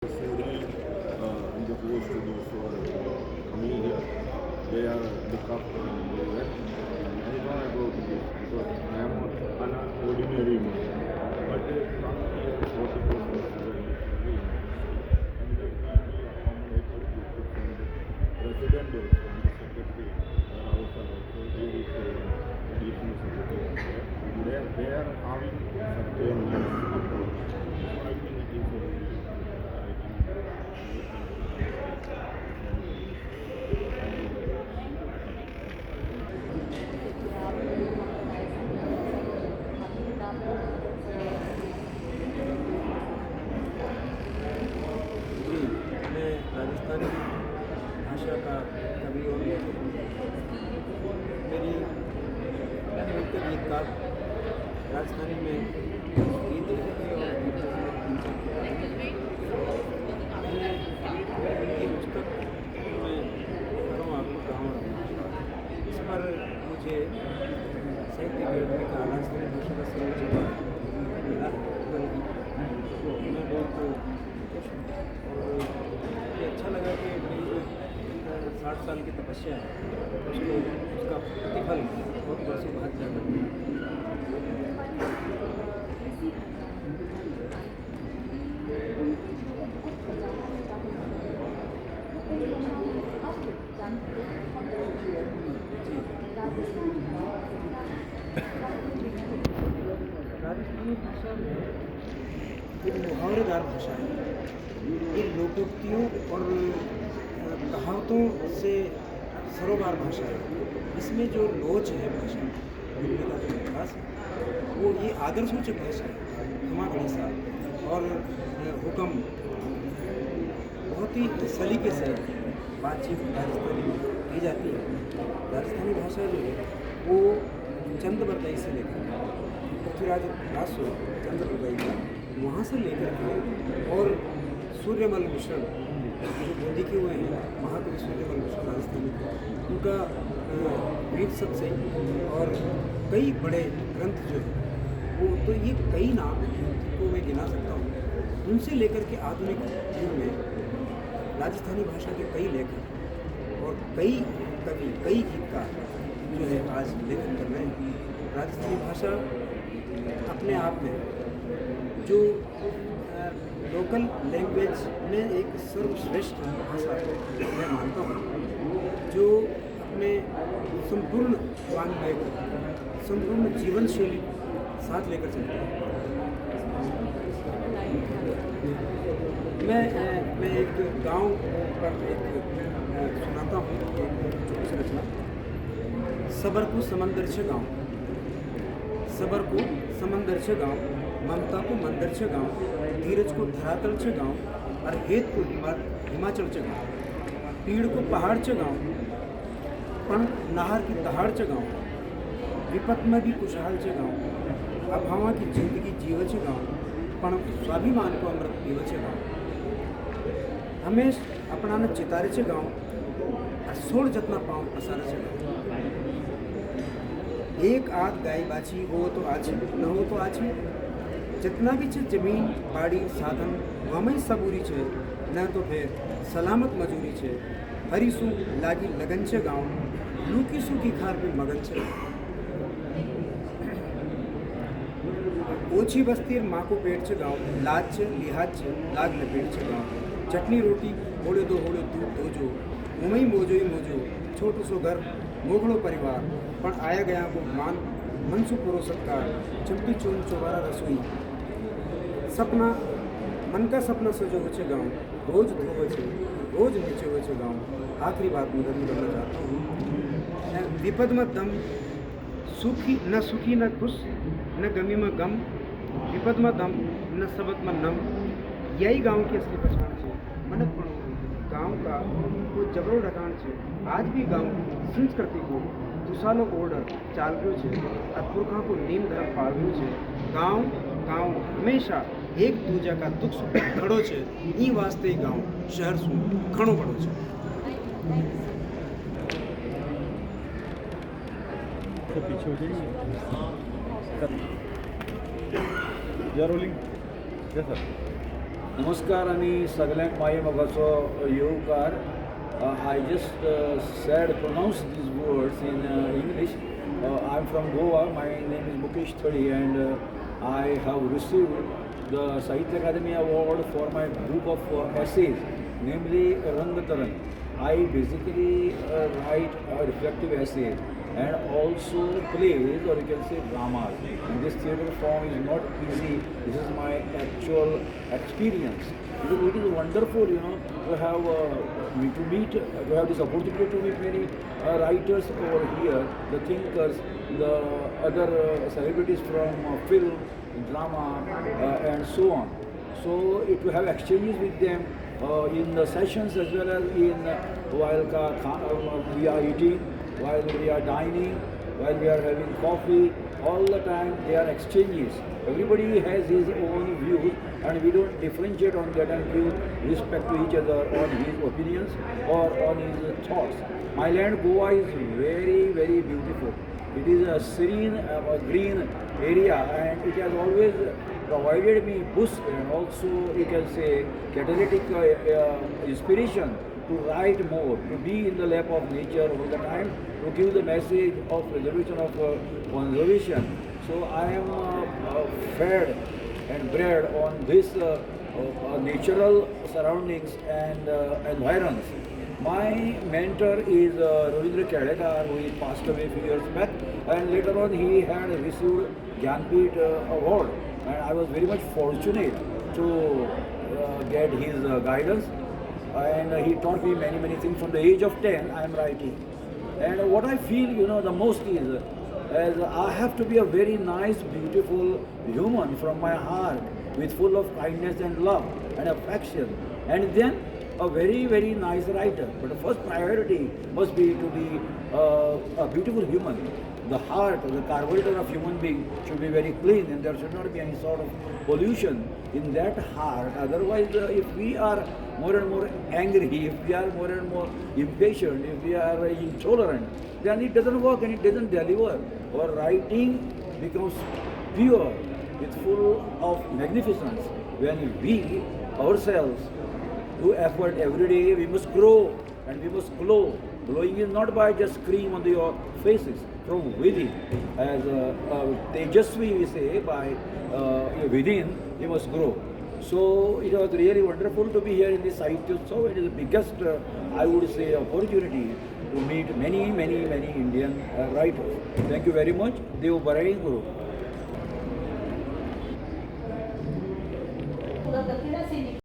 considering in the post to those who are coming here, they are look up and they are. I know about this because I am an ordinary man, but from here 40% students and they give me accommodated with from the president also and the secretary also there is a additional secretary there. They are having such a nice approach. So I think it is a very जी, मैं राजस्थानी भाषा का कवि और मेरी मुख्य गीतकार राजस्थानी में गीत लिखे और मैंने ये पुस्तक मैं करूँ आपको कहूँ इस पर मुझे साहित्य अकादमी का राजस्थानी भाषा का सर्वोच्च अवार्ड मिला। मैं बहुत खुश हूँ और मुझे अच्छा लगा कि मेरी जो 60 साल की तपस्या है उसको उसका प्रतिफल बहुत वर्षों बाद जाकर राजस्थानी भाषा में एक मुहावरेदार भाषा है, ये लोकोक्तियों और कहावतों से सरोकार भाषा है। इसमें जो लोच है भाषा बोलने का जो विकास है वो ये आदर्शोचक भाषा है। क्षमा गणिसा और हुक्म बहुत ही सलीके से बातचीत राजस्थानी में की जाती है। राजस्थानी भाषा जो है वो चंद बरदाई से लेकर पृथ्वीराज रासो चंद्र बरदाई का वहाँ से लेकर के और सूर्यमल मिश्र जो हिंदी के हुए हैं महाकवि सूर्यमल मिश्र राजस्थानी उनका वीर सत्सई और कई बड़े ग्रंथ जो है वो तो ये कई नाम हैं जिनको मैं गिना सकता हूँ। उनसे लेकर के आधुनिक युग में राजस्थानी भाषा के कई लेखक और कई कवि कई गीतकार जो है आज लेखन कर रहे हैं। राजस्थानी भाषा अपने आप में जो लोकल लैंग्वेज में एक सर्वश्रेष्ठ भाषा मैं मानता हूँ, जो अपने संपूर्ण वाङ्मय को संपूर्ण जीवन शैली साथ लेकर चलता है। मैं एक गांव पर एक सुनाता हूँ एक छोटी सी रचना। सबर को समंदर छे गाँव, सबर को समंदर छे गाँव, ममता को मंदिर छे गाँव, धीरज को धरातल छे गाँव और हेत को हिमाचल छे गाँव, पीड़ को पहाड़ छे गाँव, पण नहार की दहाड़ छे गाँव, विपत में भी खुशहाल छे गाँव, अभावा की जिंदगी जीव छे गाँव, पण स्वाभिमान को अमृत पीव छे गाँव, हमेश अपना चितारे छे गाँव और सोड़ जतना पाँव पसारे छे गाँव। एक आध गाय बाछी हो तो आछी न हो तो आछी, जितना भी छे जमीन बाड़ी साधन वहाँ सबूरी छे, न तो फिर सलामत मजूरी छे, हरी सू लागी लगन छे गाँव, लूकी सूखी खार पे मगन छे। ओछी बस्तीर माँ को पेट छे गाँव, लाज छे लिहाज छे लाग न पेट छे गाँव, चटनी रोटी होड़े दो दूध दोजो, उमई मोजो ही मोजो, छोटू सो घर मोगड़ो परिवार, पण आया गया को मान मनसु पूरो सत्कार, चंपी चून चौबारा रसोई, सपना मन का सपना सजो हो छे गाँव, रोज धोवे छे रोज नीचे हो छे गाँव। आखिरी बात मैं करना चाहता हूँ, विपद में दम सुखी न खुश न गमी में गम, विपद में दम न सबक में नम, यही गाँव की असली पहचान है। मनक पण गाँव का वो जबरो ढकान है। आज भी गाँव संस्कृति को दुसालो ऑर्डर चाल रो है और पुरखा को नीम धर्म पाल रो है। गाँव हमेशा एक दूजा का दुख सुख खड़ो है। ई वास्ते गाँव शहर सु घणो बड़ो है। पीछे हो जाएंगे या रोलिंग या सर नमस्कार आणि सगळ्यांक माये मोगाचो येवकार. I just said pronounce these words in English. I'm from Goa. My name is Mukesh Thadi, and I have received the Sahitya Academy Award for my book of essays, namely Rangtaran. I basically write reflective essays and also plays, or you can say dramas. And this theatre form is not easy. This is my actual experience. It is wonderful, to have to have this opportunity to meet many writers over here, the thinkers, the other celebrities from film, drama, and so on. So to have exchanges with them in the sessions as well as in while we are eating, while we are dining, while we are having coffee, all the time they are exchanges. Everybody has his own views and we don't differentiate on that and give respect to each other on his opinions or on his thoughts. My land Goa is very, very beautiful. It is a serene, green area, and it has always provided me boost and also you can say catalytic inspiration to write more, to be in the lap of nature all the time, to give the message of preservation of conservation. So I am fed and bred on this natural surroundings and environs. My mentor is Ravindra Kedekar, who passed away a few years back, and later on he had received Jnanpith Award, and I was very much fortunate to get his guidance, and he taught me many, many things. From the age of 10, I am writing. And what I feel, the most is, as I have to be a very nice, beautiful human from my heart, with full of kindness and love and affection, and then a very, very nice writer. But the first priority must be to be a beautiful human. The heart, the carburetor of human being should be very clean, and there should not be any sort of pollution in that heart. Otherwise, if we are more and more angry, if we are more and more impatient, if we are intolerant, then it doesn't work and it doesn't deliver. Our writing becomes pure, with full of magnificence. When we ourselves do effort every day, we must grow and we must glow. Glowing is not by just cream on your faces, from within. As Tejasvi we say, by within we must grow. So it was really wonderful to be here in this Sahitya Utsav. It is the biggest, I would say, opportunity to meet many, many, many Indian writers. Thank you very much. Dev Barai Guru.